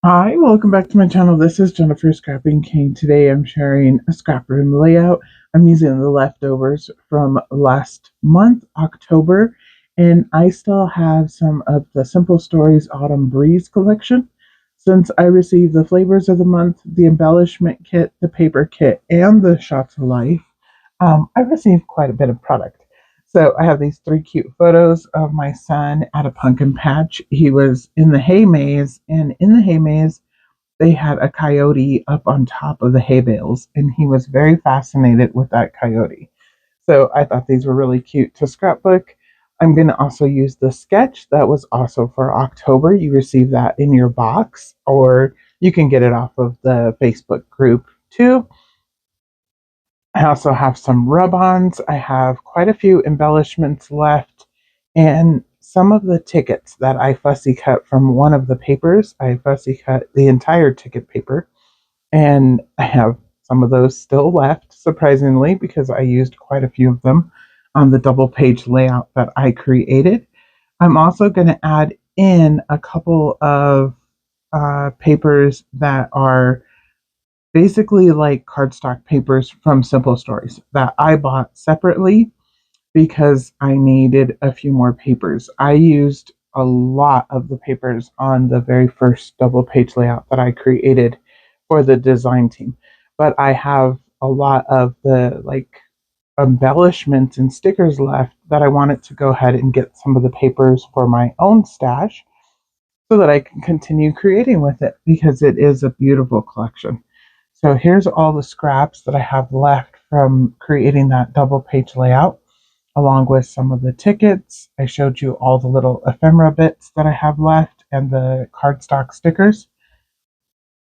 Hi, welcome back to my channel. This is Jennifer Scrapping King. Today I'm sharing a scrap room layout. I'm using the leftovers from last month, October, and I still have some of the Simple Stories Autumn Breeze collection. Since I received the flavors of the month, the embellishment kit, the paper kit, and the shots of life, I received quite a bit of product. So I have these three cute photos of my son at a pumpkin patch. He was in the hay maze, and in the hay maze, they had a coyote up on top of the hay bales, and he was very fascinated with that coyote. So I thought these were really cute to scrapbook. I'm going to also use the sketch that was also for October. You receive that in your box, or you can get it off of the Facebook group too. I also have some rub-ons. I have quite a few embellishments left, and some of the tickets that I fussy cut from one of the papers. I fussy cut the entire ticket paper, and I have some of those still left, surprisingly, because I used quite a few of them on the double page layout that I created. I'm also going to add in a couple of papers that are basically like cardstock papers from Simple Stories that I bought separately because I needed a few more papers. I used a lot of the papers on the very first double page layout that I created for the design team, but I have a lot of the embellishments and stickers left that I wanted to go ahead and get some of the papers for my own stash so that I can continue creating with it because it is a beautiful collection. So here's all the scraps that I have left from creating that double page layout, along with some of the tickets. I showed you all the little ephemera bits that I have left and the cardstock stickers.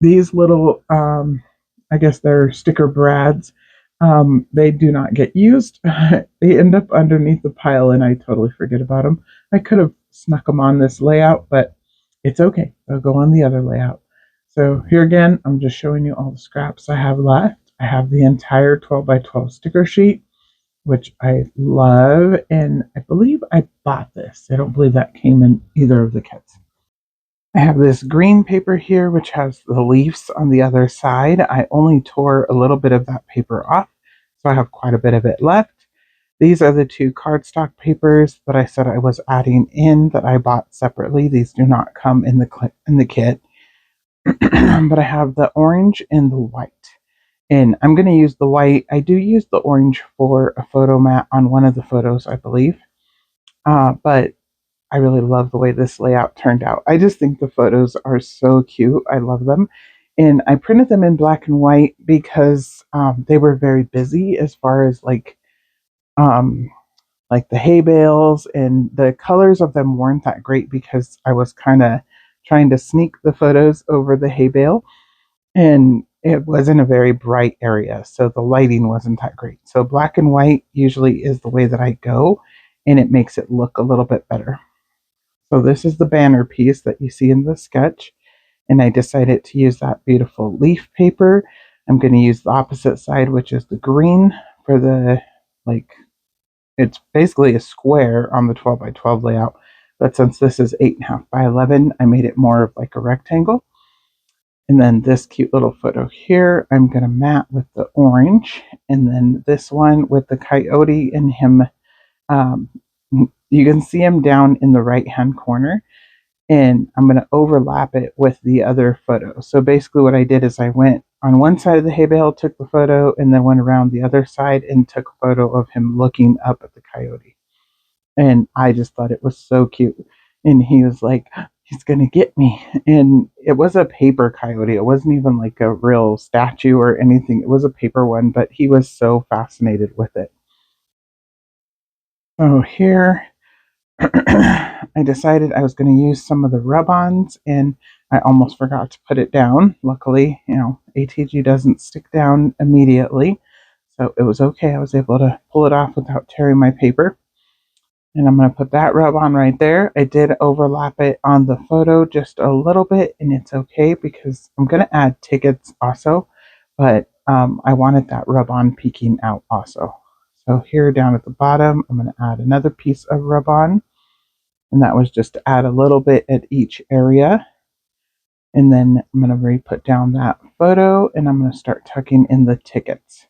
These little, I guess they're sticker brads. They do not get used. They end up underneath the pile and I totally forget about them. I could have snuck them on this layout, but it's okay. They'll go on the other layout. So here again, I'm just showing you all the scraps I have left. I have the entire 12 by 12 sticker sheet, which I love, and I believe I bought this. I don't believe that came in either of the kits. I have this green paper here, which has the leaves on the other side. I only tore a little bit of that paper off, so I have quite a bit of it left. These are the two cardstock papers that I said I was adding in that I bought separately. These do not come in the kit, but I have the orange and the white. And I'm going to use the white. I do use the orange for a photo mat on one of the photos, I believe. But I really love the way this layout turned out. I just think the photos are so cute. I love them. And I printed them in black and white because they were very busy as far as um, like the hay bales, and the colors of them weren't that great because I was kind of trying to sneak the photos over the hay bale, and it wasn't a very bright area, so the lighting wasn't that great. So black and white usually is the way that I go, and it makes it look a little bit better. So this is the banner piece that you see in the sketch, and I decided to use that beautiful leaf paper. I'm going to use the opposite side, which is the green, for the, like, it's basically a square on the 12 by 12 layout, but since this is 8.5 by 11, I made it more of like a rectangle. And then this cute little photo here, I'm going to mat with the orange, and then this one with the coyote and him. Um, you can see him down in the right hand corner, and I'm going to overlap it with the other photo. So basically what I did is I went on one side of the hay bale, took the photo, and then went around the other side and took a photo of him looking up at the coyote. And I just thought it was so cute. And he was like, he's going to get me. And it was a paper coyote. It wasn't even like a real statue or anything. It was a paper one, but he was so fascinated with it. So here I decided I was going to use some of the rub-ons, and I almost forgot to put it down. Luckily, ATG doesn't stick down immediately, so it was okay. I was able to pull it off without tearing my paper. And I'm going to put that rub-on right there. I did overlap it on the photo just a little bit, and it's okay because I'm going to add tickets also, but I wanted that rub-on peeking out also. So here down at the bottom, I'm going to add another piece of rub-on, and that was just to add a little bit at each area. And then I'm going to re-put down that photo, and I'm going to start tucking in the tickets.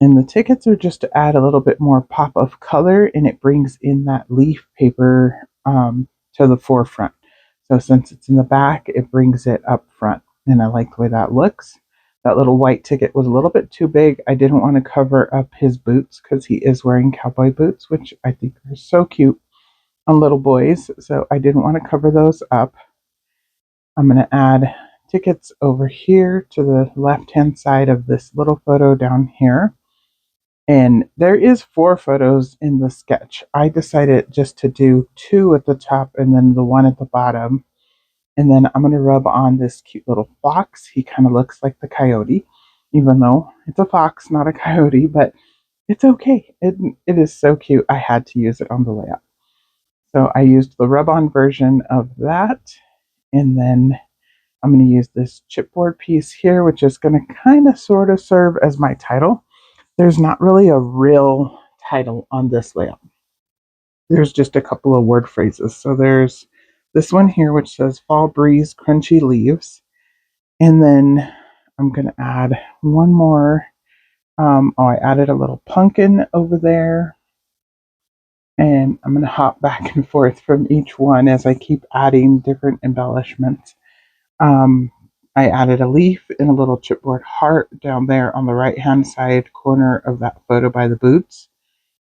And the tickets are just to add a little bit more pop of color, and it brings in that leaf paper to the forefront. So since it's in the back, it brings it up front, and I like the way that looks. That little white ticket was a little bit too big. I didn't want to cover up his boots because he is wearing cowboy boots, which I think are so cute on little boys. So I didn't want to cover those up. I'm going to add tickets over here to the left-hand side of this little photo down here. And there is 4 photos in the sketch. I decided just to do 2 at the top and then the 1 at the bottom. And then I'm going to rub on this cute little fox. He kind of looks like the coyote, even though it's a fox, not a coyote, but it's okay. It is so cute. I had to use it on the layout. So I used the rub-on version of that. And then I'm going to use this chipboard piece here, which is going to kind of sort of serve as my title. There's not really a real title on this layout. There's just a couple of word phrases. So there's this one here, which says fall breeze, crunchy leaves. And then I'm going to add one more. I added a little pumpkin over there. And I'm going to hop back and forth from each one as I keep adding different embellishments. I added a leaf and a little chipboard heart down there on the right-hand side corner of that photo by the boots.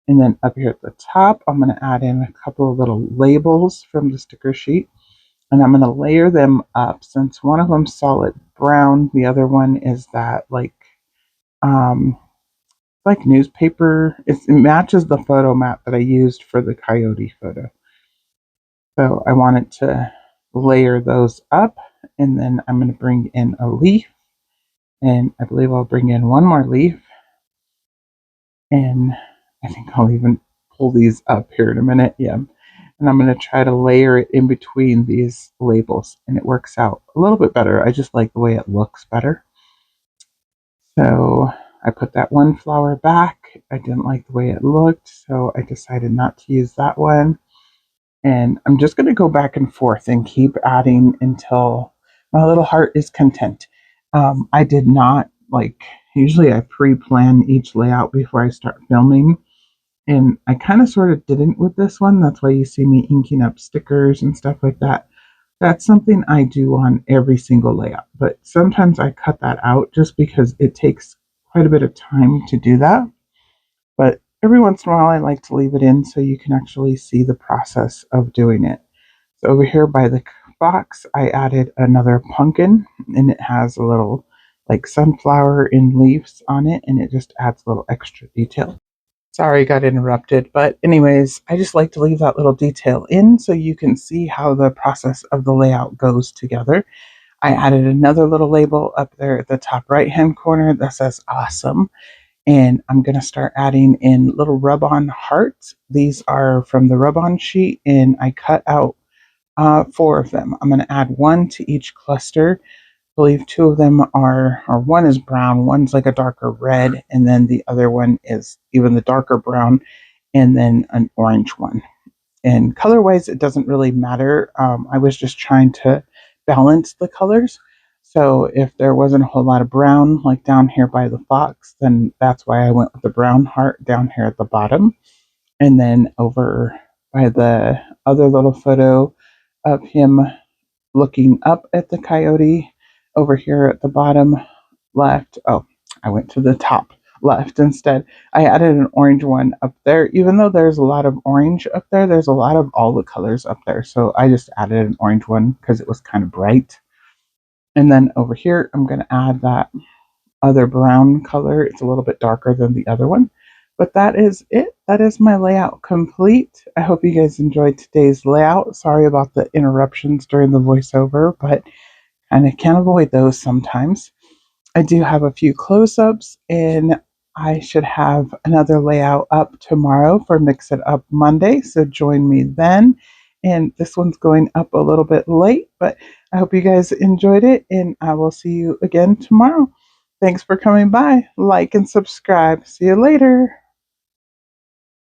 And then up here at the top, I'm going to add in a couple of little labels from the sticker sheet. And I'm going to layer them up since one of them's solid brown. The other one is that like newspaper. It matches the photo mat that I used for the coyote photo. So I wanted to layer those up. And then I'm going to bring in a leaf. And I believe I'll bring in one more leaf. And I think I'll even pull these up here in a minute. Yeah. And I'm going to try to layer it in between these labels. And it works out a little bit better. I just like the way it looks better. So I put that one flower back. I didn't like the way it looked. So I decided not to use that one. And I'm just going to go back and forth and keep adding until my little heart is content. I did not usually I pre-plan each layout before I start filming. And I kind of sort of didn't with this one. That's why you see me inking up stickers and stuff like that. That's something I do on every single layout. But sometimes I cut that out just because it takes quite a bit of time to do that. But every once in a while, I like to leave it in so you can actually see the process of doing it. So over here by the box, I added another pumpkin, and it has a little sunflower in leaves on it, and it just adds a little extra detail. Sorry, got interrupted. But anyways, I just like to leave that little detail in so you can see how the process of the layout goes together. I added another little label up there at the top right-hand corner that says awesome. And I'm going to start adding in little rub-on hearts. These are from the rub-on sheet, and I cut out 4 of them. I'm going to add 1 to each cluster. I believe 2 of them are, or one is brown, one's like a darker red, and then the other one is even the darker brown, and then an orange one. And color-wise, it doesn't really matter. I was just trying to balance the colors. So if there wasn't a whole lot of brown, like down here by the fox, then that's why I went with the brown heart down here at the bottom. And then over by the other little photo of him looking up at the coyote, over here at the bottom left. Oh, I went to the top left instead. I added an orange one up there. Even though there's a lot of orange up there, there's a lot of all the colors up there. So I just added an orange one because it was kind of bright. And then over here, I'm going to add that other brown color. It's a little bit darker than the other one. But that is it. That is my layout complete. I hope you guys enjoyed today's layout. Sorry about the interruptions during the voiceover, but kind of can't avoid those sometimes. I do have a few close-ups, and I should have another layout up tomorrow for Mix It Up Monday, so join me then. And this one's going up a little bit late, but I hope you guys enjoyed it, and I will see you again tomorrow. Thanks for coming by. Like and subscribe. See you later.